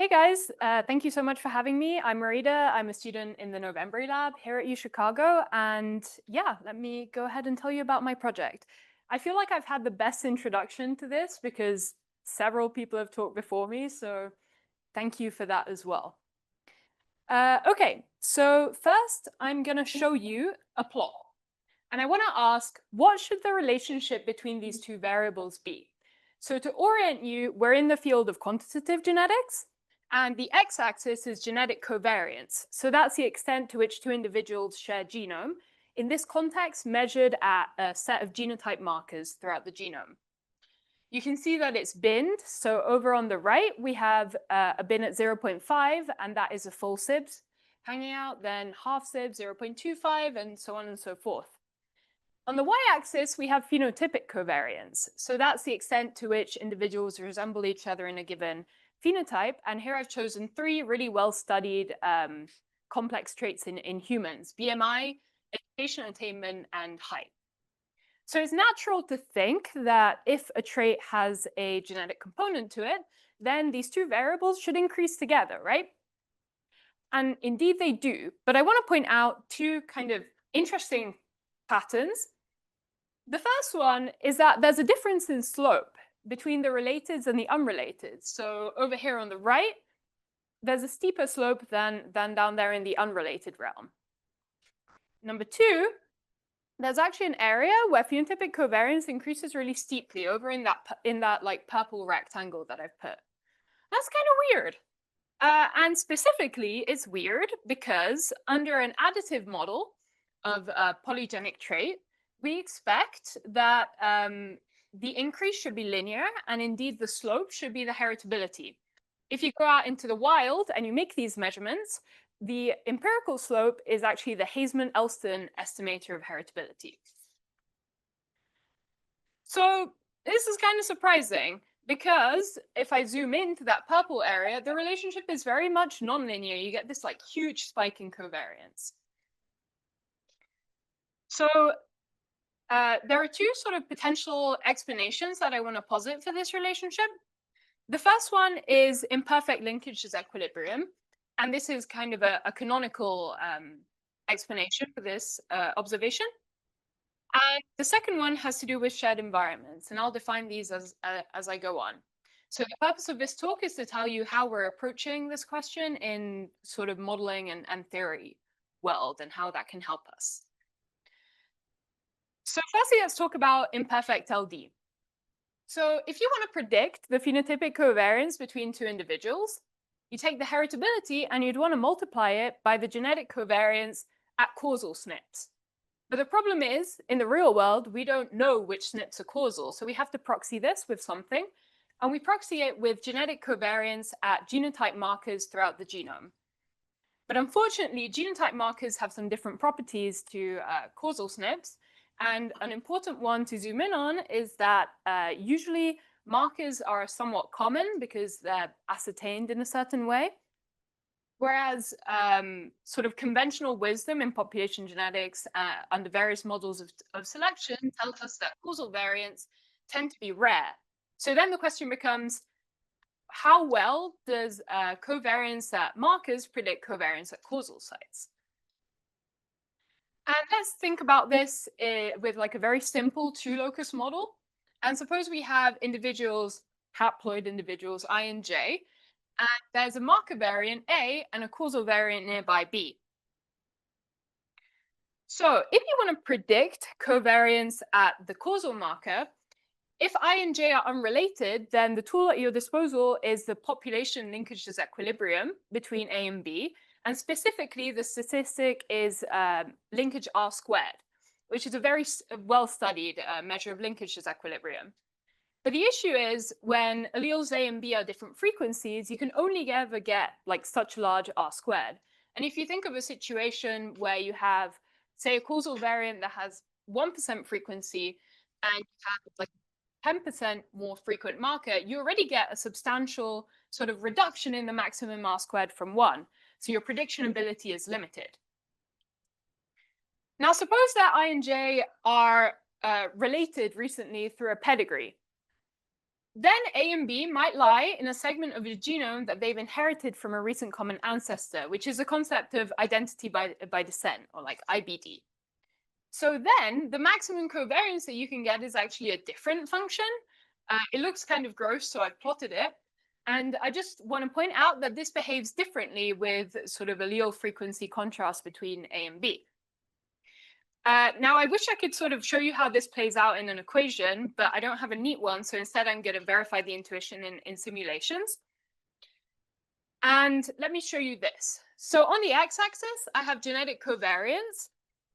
Hey guys, thank you so much for having me. I'm Marida. I'm a student in the November lab here at UChicago. And yeah, let me go ahead and tell you about my project. I feel like I've had the best introduction to this because several people have talked before me. So thank you for that as well. Okay, so first I'm going to show you a plot. And I want to ask, what should the relationship between these two variables be? So to orient you, we're in the field of quantitative genetics. And the x-axis is genetic covariance. So that's the extent to which two individuals share genome, in this context measured at a set of genotype markers throughout the genome. You can see that it's binned. So over on the right, we have a bin at 0.5, and that is a full SIBS hanging out, then half SIBS, 0.25, and so on and so forth. On the y-axis, we have phenotypic covariance. So that's the extent to which individuals resemble each other in a given phenotype. And here I've chosen three really well-studied complex traits in humans: BMI, education attainment, and height. So it's natural to think that if a trait has a genetic component to it, then these two variables should increase together, right? And indeed they do. But I want to point out two kind of interesting patterns. The first one is that there's a difference in slope between the relateds and the unrelated. So over here on the right, there's a steeper slope than down there in the unrelated realm. Number two, there's actually an area where phenotypic covariance increases really steeply over in that like purple rectangle that I've put. That's kind of weird. And specifically, it's weird because under an additive model of a polygenic trait, we expect that the increase should be linear, and indeed the slope should be the heritability. If you go out into the wild and you make these measurements, the empirical slope is actually the Hazeman-Elston estimator of heritability. So this is kind of surprising because if I zoom into that purple area, the relationship is very much nonlinear. You get this like huge spike in covariance. So there are two sort of potential explanations that I want to posit for this relationship. The first one is imperfect linkage disequilibrium. And this is kind of a canonical explanation for this observation. And the second one has to do with shared environments. And I'll define these as I go on. So the purpose of this talk is to tell you how we're approaching this question in sort of modeling and theory world and how that can help us. So firstly, let's talk about imperfect LD. So if you want to predict the phenotypic covariance between two individuals, you take the heritability and you'd want to multiply it by the genetic covariance at causal SNPs. But the problem is, in the real world, we don't know which SNPs are causal. So we have to proxy this with something. And we proxy it with genetic covariance at genotype markers throughout the genome. But unfortunately, genotype markers have some different properties to causal SNPs. And an important one to zoom in on is that usually markers are somewhat common because they're ascertained in a certain way. Whereas sort of conventional wisdom in population genetics under various models of selection tells us that causal variants tend to be rare. So then the question becomes, how well does covariance at markers predict covariance at causal sites? And let's think about this with like a very simple two-locus model. And suppose we have individuals, haploid individuals, I and J, and there's a marker variant A and a causal variant nearby B. So if you want to predict covariance at the causal marker, if I and J are unrelated, then the tool at your disposal is the population linkage disequilibrium between A and B. And specifically, the statistic is linkage R squared, which is a very well-studied measure of linkage disequilibrium. But the issue is when alleles A and B are different frequencies, you can only ever get like such large R squared. And if you think of a situation where you have, say, a causal variant that has 1% frequency and you have like 10% more frequent marker, you already get a substantial sort of reduction in the maximum R squared from 1. So your prediction ability is limited. Now, suppose that I and J are related recently through a pedigree. then A and B might lie in a segment of the genome that they've inherited from a recent common ancestor, which is a concept of identity by descent, or like IBD. So then the maximum covariance that you can get is actually a different function. It looks kind of gross, so I've plotted it. And I just want to point out that this behaves differently with sort of allele frequency contrast between A and B. Now, I wish I could sort of show you how this plays out in an equation, but I don't have a neat one. So instead, I'm going to verify the intuition in simulations. And let me show you this. So on the x-axis, I have genetic covariance.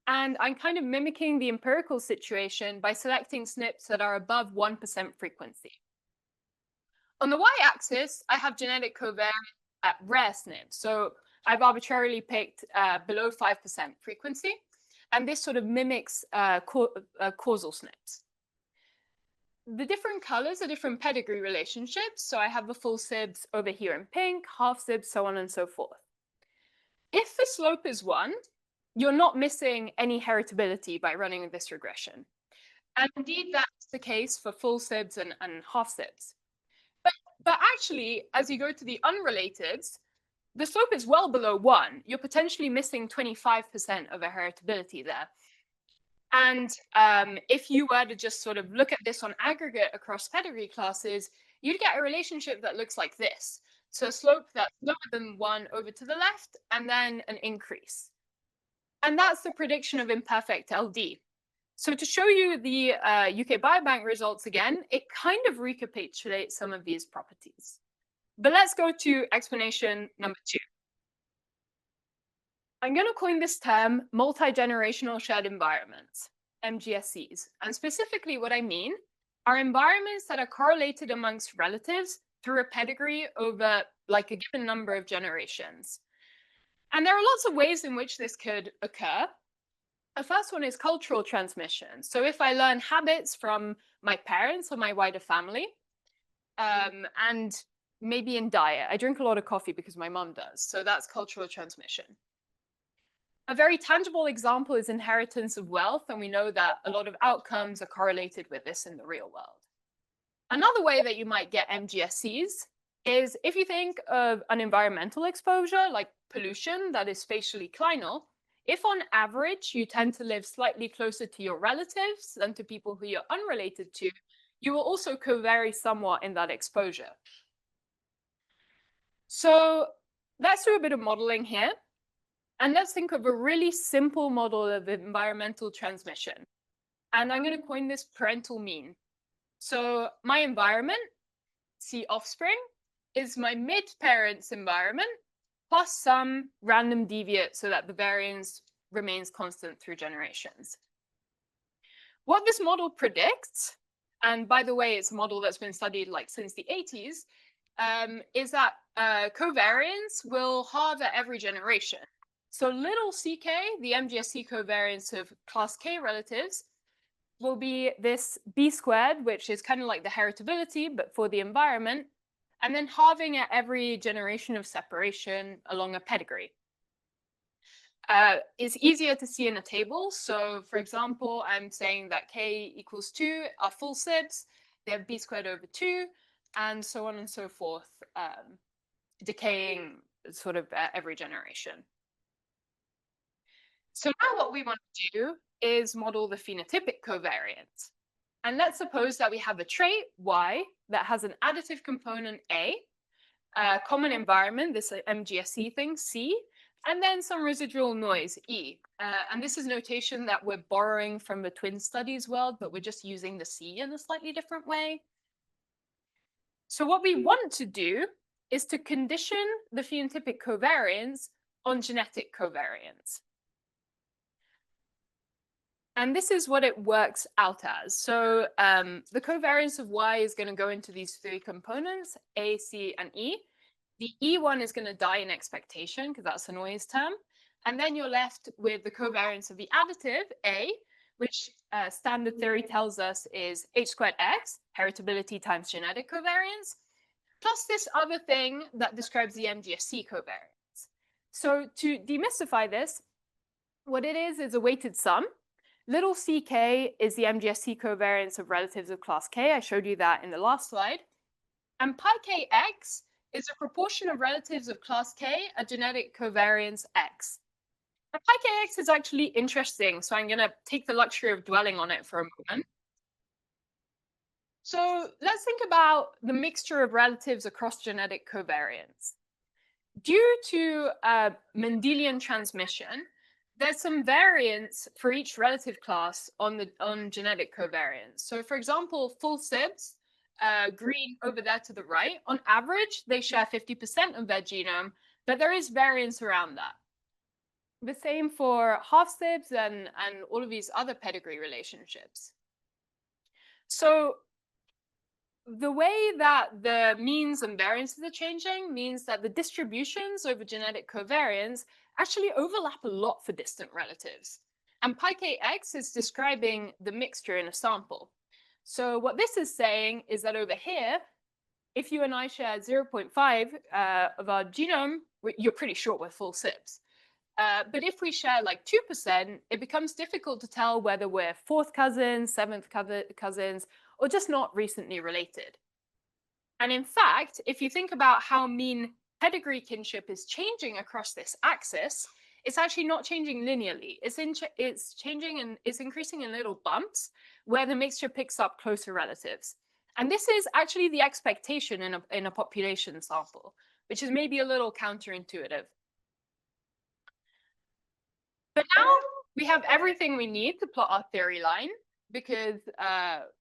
And I'm kind of mimicking the empirical situation by selecting SNPs that are above 1% frequency. On the y-axis, I have genetic covariance at rare SNPs. So I've arbitrarily picked below 5% frequency. And this sort of mimics causal SNPs. The different colors are different pedigree relationships. So I have the full SIBs over here in pink, half SIBs, so on and so forth. If the slope is 1, you're not missing any heritability by running this regression. And indeed, that's the case for full SIBs and half SIBs. But actually, as you go to the unrelateds, the slope is well below 1. You're potentially missing 25% of a heritability there. And if you were to just sort of look at this on aggregate across pedigree classes, you'd get a relationship that looks like this. So a slope that's lower than 1 over to the left, and then an increase. And that's the prediction of imperfect LD. So to show you the UK Biobank results again, it kind of recapitulates some of these properties. But let's go to explanation number 2. I'm going to coin this term multi-generational shared environments, MGSEs. And specifically what I mean are environments that are correlated amongst relatives through a pedigree over like a given number of generations. And there are lots of ways in which this could occur. The first one is cultural transmission. So if I learn habits from my parents or my wider family, and maybe in diet, I drink a lot of coffee because my mom does. So that's cultural transmission. A very tangible example is inheritance of wealth. And we know that a lot of outcomes are correlated with this in the real world. Another way that you might get MGSCs is if you think of an environmental exposure like pollution that is spatially clinal, if on average you tend to live slightly closer to your relatives than to people who you're unrelated to, you will also covary somewhat in that exposure. So let's do a bit of modeling here. And let's think of a really simple model of environmental transmission. And I'm going to coin this parental mean. So my environment, C offspring, is my mid-parent's environment plus some random deviate so that the variance remains constant through generations. What this model predicts, and by the way, it's a model that's been studied like since the 80s, is that covariance will halve at every generation. So little ck, the MGSC covariance of class K relatives, will be this b squared, which is kind of like the heritability, but for the environment, and then halving at every generation of separation along a pedigree. It's easier to see in a table. So for example, I'm saying that k equals 2 are full SIBs, they have b squared over 2, and so on and so forth, decaying sort of at every generation. So now what we want to do is model the phenotypic covariance. And let's suppose that we have a trait, Y, that has an additive component, A common environment, this MGSE thing, C, and then some residual noise, E. And this is notation that we're borrowing from the twin studies world, but we're just using the C in a slightly different way. So what we want to do is to condition the phenotypic covariance on genetic covariance. And this is what it works out as. So the covariance of Y is going to go into these 3 components, A, C, and E. The E one is going to die in expectation because that's a noise term. And then you're left with the covariance of the additive, A, which standard theory tells us is H squared X, heritability times genetic covariance, plus this other thing that describes the MGSC covariance. So to demystify this, what it is a weighted sum. Little ck is the MGSC covariance of relatives of class K. I showed you that in the last slide. And pi kx is a proportion of relatives of class K at genetic covariance X. And pi kx is actually interesting, so I'm going to take the luxury of dwelling on it for a moment. So let's think about the mixture of relatives across genetic covariance. Due to Mendelian transmission, there's some variance for each relative class on genetic covariance. So for example, full SIBs, green over there to the right, on average, they share 50% of their genome, but there is variance around that. The same for half SIBs and all of these other pedigree relationships. So the way that the means and variances are changing means that the distributions over genetic covariance actually overlap a lot for distant relatives. And pi kx is describing the mixture in a sample. So what this is saying is that over here, if you and I share 0.5 of our genome, you're pretty short with full SIBs. But if we share like 2%, it becomes difficult to tell whether we're fourth cousins, seventh cousins, or just not recently related. And in fact, if you think about how mean pedigree kinship is changing across this axis, it's actually not changing linearly. It's changing and it's increasing in little bumps where the mixture picks up closer relatives. And this is actually the expectation in a population sample, which is maybe a little counterintuitive. But now we have everything we need to plot our theory line because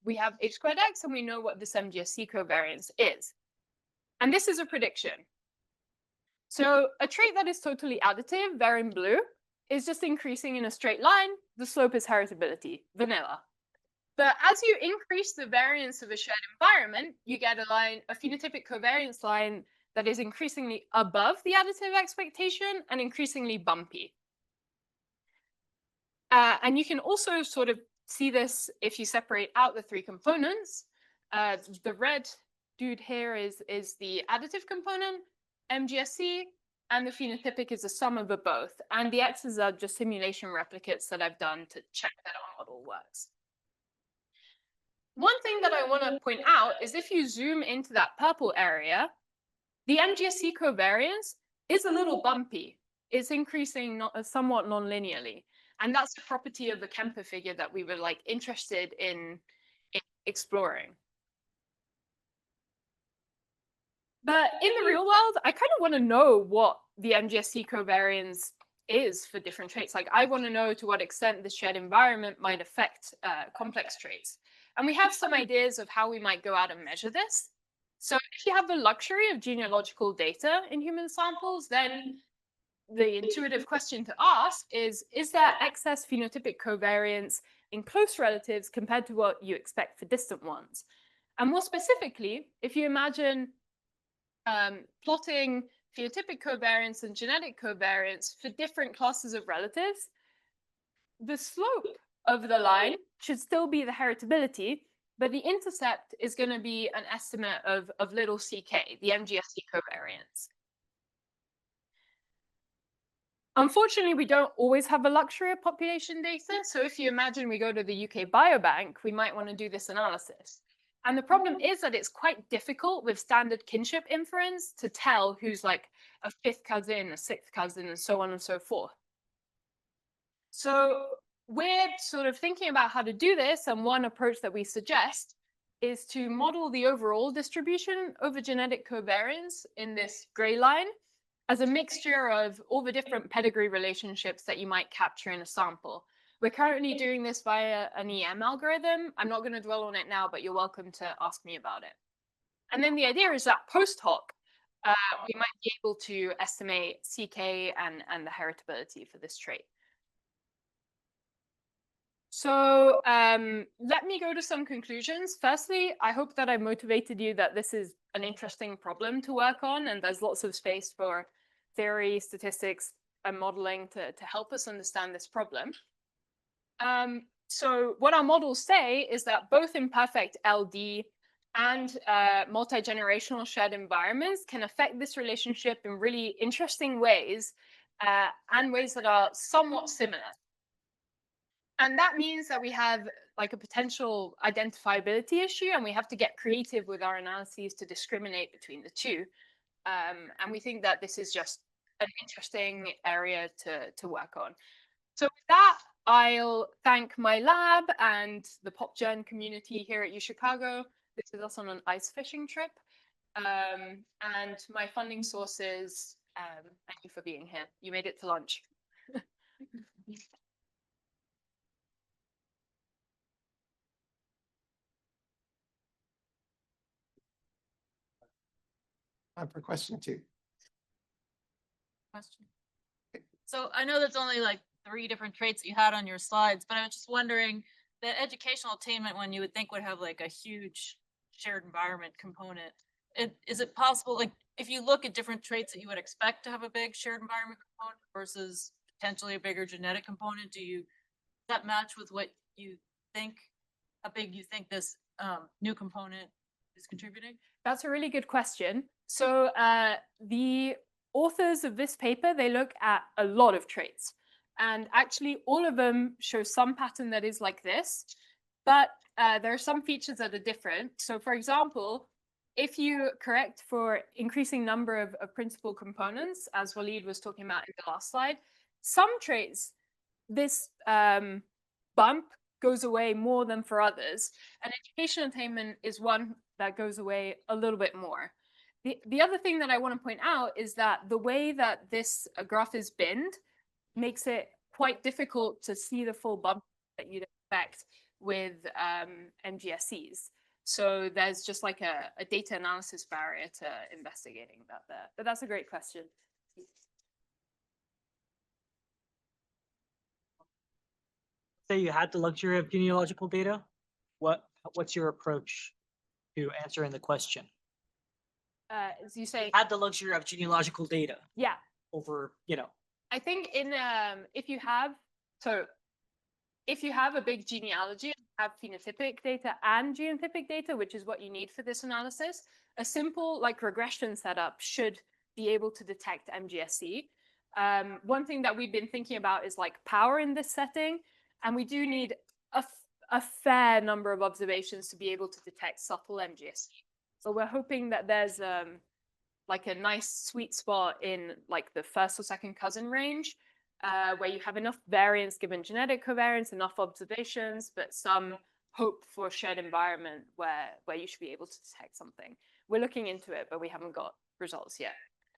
we have h squared x and we know what this MGSC covariance is. And this is a prediction. So a trait that is totally additive, there in blue, is just increasing in a straight line. The slope is heritability, vanilla. But as you increase the variance of a shared environment, you get a phenotypic covariance line that is increasingly above the additive expectation and increasingly bumpy. And you can also sort of see this if you separate out the three components. The red dude here is the additive component, MGSC, and the phenotypic is the sum of the both. And the X's are just simulation replicates that I've done to check that our model works. One thing that I want to point out is if you zoom into that purple area, the MGSC covariance is a little bumpy. It's increasing somewhat non-linearly. And that's a property of the Kemper figure that we were like interested in exploring. But in the real world, I kind of want to know what the MGSC covariance is for different traits. Like I want to know to what extent the shared environment might affect complex traits. And we have some ideas of how we might go out and measure this. So if you have the luxury of genealogical data in human samples, then the intuitive question to ask is there excess phenotypic covariance in close relatives compared to what you expect for distant ones? And more specifically, if you imagine plotting phenotypic covariance and genetic covariance for different classes of relatives, the slope of the line should still be the heritability, but the intercept is going to be an estimate of little ck, the MGSC covariance. Unfortunately, we don't always have the luxury of population data. So if you imagine we go to the UK Biobank, we might want to do this analysis. And the problem is that it's quite difficult with standard kinship inference to tell who's like a fifth cousin, a sixth cousin, and so on and so forth. So we're sort of thinking about how to do this. And one approach that we suggest is to model the overall distribution over genetic covariance in this gray line as a mixture of all the different pedigree relationships that you might capture in a sample. We're currently doing this via an EM algorithm. I'm not going to dwell on it now, but you're welcome to ask me about it. And then the idea is that post hoc, we might be able to estimate CK and the heritability for this trait. So let me go to some conclusions. Firstly, I hope that I motivated you that this is an interesting problem to work on, and there's lots of space for theory, statistics, and modeling to help us understand this problem. So what our models say is that both imperfect LD and multi-generational shared environments can affect this relationship in really interesting ways and ways that are somewhat similar. And that means that we have like a potential identifiability issue, and we have to get creative with our analyses to discriminate between the two. And we think that this is just an interesting area to work on. So with that, I'll thank my lab and the PopGen community here at UChicago. This is us on an ice fishing trip. And my funding sources, thank you for being here. You made it to lunch. Time for question 2. Question. So I know there's only like 3 different traits that you had on your slides, but I was just wondering, the educational attainment one you would think would have like a huge shared environment component. Is it possible, like if you look at different traits that you would expect to have a big shared environment component versus potentially a bigger genetic component, does that match with what you think, how big you think this new component is contributing? That's a really good question. So the authors of this paper, they look at a lot of traits. And actually, all of them show some pattern that is like this. But there are some features that are different. So for example, if you correct for increasing number of principal components, as Walid was talking about in the last slide, some traits, this bump goes away more than for others. And education attainment is one that goes away a little bit more. The other thing that I want to point out is that the way that this graph is binned makes it quite difficult to see the full bump that you'd expect with MGSEs. So there's just like a data analysis barrier to investigating that there. But that's a great question. Say you had the luxury of genealogical data, what's your approach to answering the question? As you say, Had the luxury of genealogical data. Yeah. Over, I think in if you have a big genealogy, have phenotypic data and genotypic data, which is what you need for this analysis, a simple like regression setup should be able to detect MGSE. One thing that we've been thinking about is like power in this setting, and we do need a fair number of observations to be able to detect subtle MGSE. So we're hoping that there's like a nice sweet spot in like the first or second cousin range, where you have enough variance given genetic covariance, enough observations, but some hope for shared environment where you should be able to detect something. We're looking into it, but we haven't got results yet.